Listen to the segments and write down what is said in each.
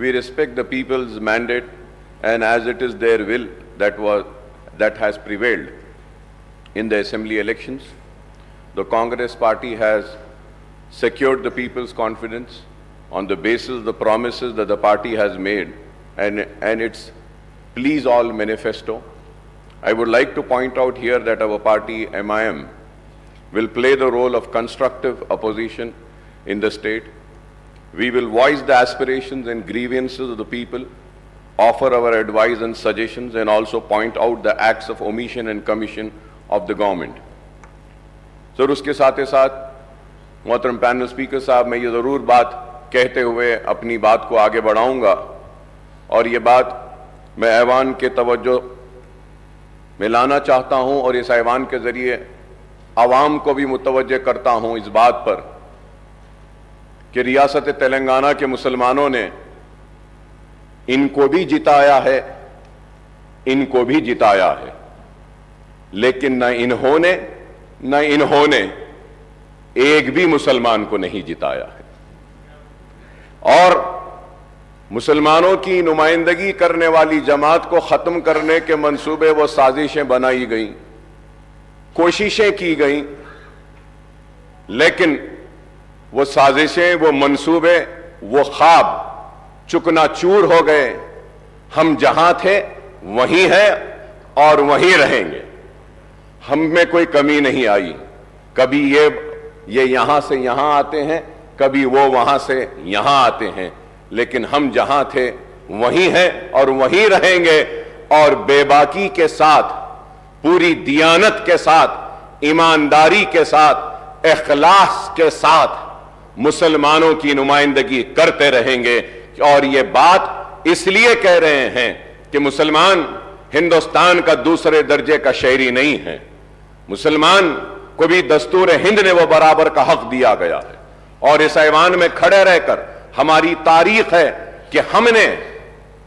we respect the people's mandate, and as it is their will that has prevailed in the assembly elections, the Congress party has secured the people's confidence on the basis of the promises that the party has made and its Please All manifesto. I would like to point out here that our party, MIM, will play the role of constructive opposition in the state. We will voice the aspirations and grievances of the people, offer our advice and suggestions, and also point out the acts of omission and commission of the government. Sir उसके साथ ही साथ मोहतरम panel speaker साहब, मैं ये ज़रूर बात कहते हुए अपनी बात को आगे बढ़ाऊंगा, और ये बात मैं ऐवान के तवज्जो में लाना चाहता हूं और इस ऐवान के ज़रिए आवाम को भी मुतवज्जे करता हूं इस बात पर कि रियासत तेलंगाना के मुसलमानों ने इनको भी जिताया है, इनको भी जिताया है, लेकिन न इन्होंने एक भी मुसलमान को नहीं जिताया है। और मुसलमानों की नुमाइंदगी करने वाली जमात को खत्म करने के मंसूबे व साजिशें बनाई गई, कोशिशें की गई, लेकिन वो साजिशें, वो मंसूबे, वो ख्वाब चुकनाचूर हो गए। हम जहां थे वहीं हैं और वहीं रहेंगे। हम में कोई कमी नहीं आई। कभी ये यहां से यहां आते हैं, कभी वो वहां से यहां आते हैं, लेकिन हम जहां थे वहीं हैं और वहीं रहेंगे। और बेबाकी के साथ, पूरी दियानत के साथ, ईमानदारी के साथ, इखलास के साथ मुसलमानों की नुमाइंदगी करते रहेंगे। और ये बात इसलिए कह रहे हैं कि मुसलमान हिंदुस्तान का दूसरे दर्जे का शहरी नहीं है। मुसलमान को भी दस्तूर हिंद ने वो बराबर का हक दिया गया है। और इस ऐवान में खड़े रहकर हमारी तारीख है कि हमने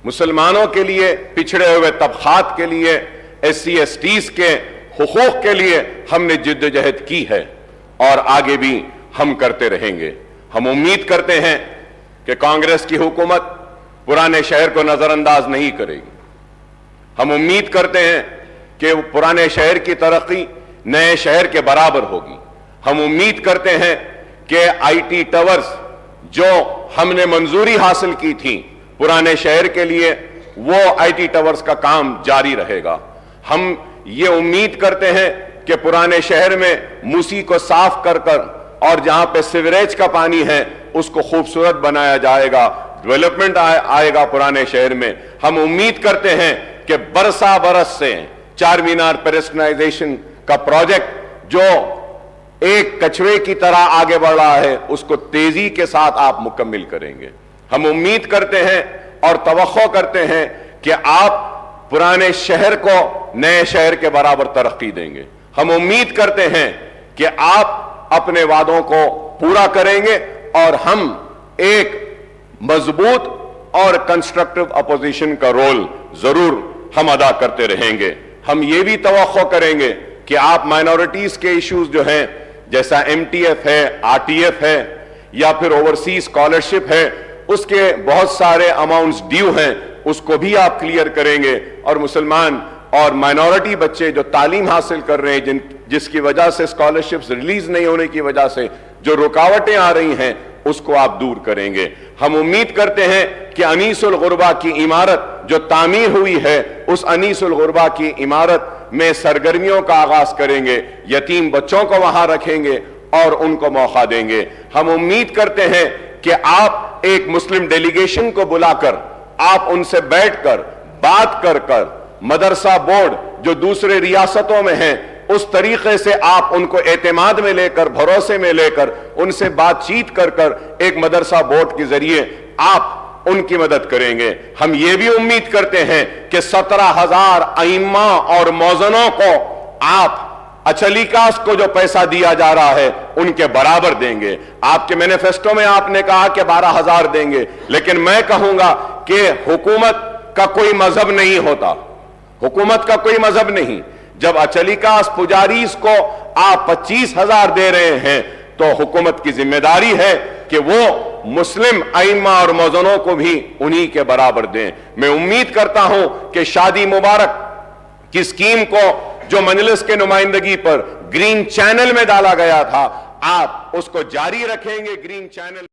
मुसलमानों के लिए, पिछड़े हुए तबकात के लिए, SC STs के हुकूक के लिए हमने जिद्दोजहद की है और आगे भी हम करते रहेंगे। हम उम्मीद करते हैं कि कांग्रेस की हुकूमत पुराने शहर को नजरअंदाज नहीं करेगी। हम उम्मीद करते हैं कि पुराने शहर की तरक्की नए शहर के बराबर होगी। हम उम्मीद करते हैं कि IT टावर्स जो हमने मंजूरी हासिल की थी पुराने शहर के लिए, वो IT टावर्स का काम जारी रहेगा। हम ये उम्मीद करते हैं कि पुराने शहर में मूसी को साफ कर और जहां पे सीवरेज का पानी है उसको खूबसूरत बनाया जाएगा, डेवलपमेंट आएगा पुराने शहर में। हम उम्मीद करते हैं कि बरसा बरस से चार मीनार पेडेस्ट्रियनाइजेशन का प्रोजेक्ट जो एक कछुए की तरह आगे बढ़ रहा है, उसको तेजी के साथ आप मुकम्मिल करेंगे। हम उम्मीद करते हैं और तवक्को करते हैं कि आप पुराने शहर को नए शहर के बराबर तरक्की देंगे। हम उम्मीद करते हैं कि आप अपने वादों को पूरा करेंगे और हम एक मजबूत और कंस्ट्रक्टिव अपोजिशन का रोल जरूर हम अदा करते रहेंगे। हम ये भी तवक्को करेंगे कि आप माइनॉरिटीज के इश्यूज जो हैं, जैसा MTF है, RTF है या फिर ओवरसीज स्कॉलरशिप है, उसके बहुत सारे अमाउंट्स ड्यू हैं, उसको भी आप क्लियर करेंगे। और मुसलमान और माइनॉरिटी बच्चे जो तालीम हासिल कर रहे हैं, जिसकी वजह से स्कॉलरशिप्स रिलीज नहीं होने की वजह से जो रुकावटें आ रही हैं, उसको आप दूर करेंगे। हम उम्मीद करते हैं कि अनीसुल गुरबा की इमारत जो तामीर हुई है, उस अनीसुल गुरबा की इमारत में सरगर्मियों का आगाज करेंगे, यतीम बच्चों को वहां रखेंगे और उनको मौका देंगे। हम उम्मीद करते हैं कि आप एक मुस्लिम डेलीगेशन को बुलाकर, आप उनसे बैठकर बात कर मदरसा बोर्ड जो दूसरे रियासतों में हैं, उस तरीके से आप उनको एतमाद में लेकर, भरोसे में लेकर, उनसे बातचीत कर एक मदरसा बोर्ड के जरिए आप उनकी मदद करेंगे। हम ये भी उम्मीद करते हैं कि 17,000 अइम्मा और मौजनों को आप अचलीकास को जो पैसा दिया जा रहा है उनके बराबर देंगे। आपके मैनिफेस्टो में आपने कहा कि 12,000 देंगे, लेकिन मैं कहूंगा कि हुकूमत का कोई मजहब नहीं होता, हुकूमत का कोई मजहब नहीं। जब अचलीकास पुजारीस को आप 25,000 दे रहे हैं तो हुकूमत की जिम्मेदारी है कि वो मुस्लिम आइम्मा और मौज़नों को भी उन्हीं के बराबर दें। मैं उम्मीद करता हूं कि शादी मुबारक की स्कीम को जो मजलिस के नुमाइंदगी पर ग्रीन चैनल में डाला गया था, आप उसको जारी रखेंगे। Green channel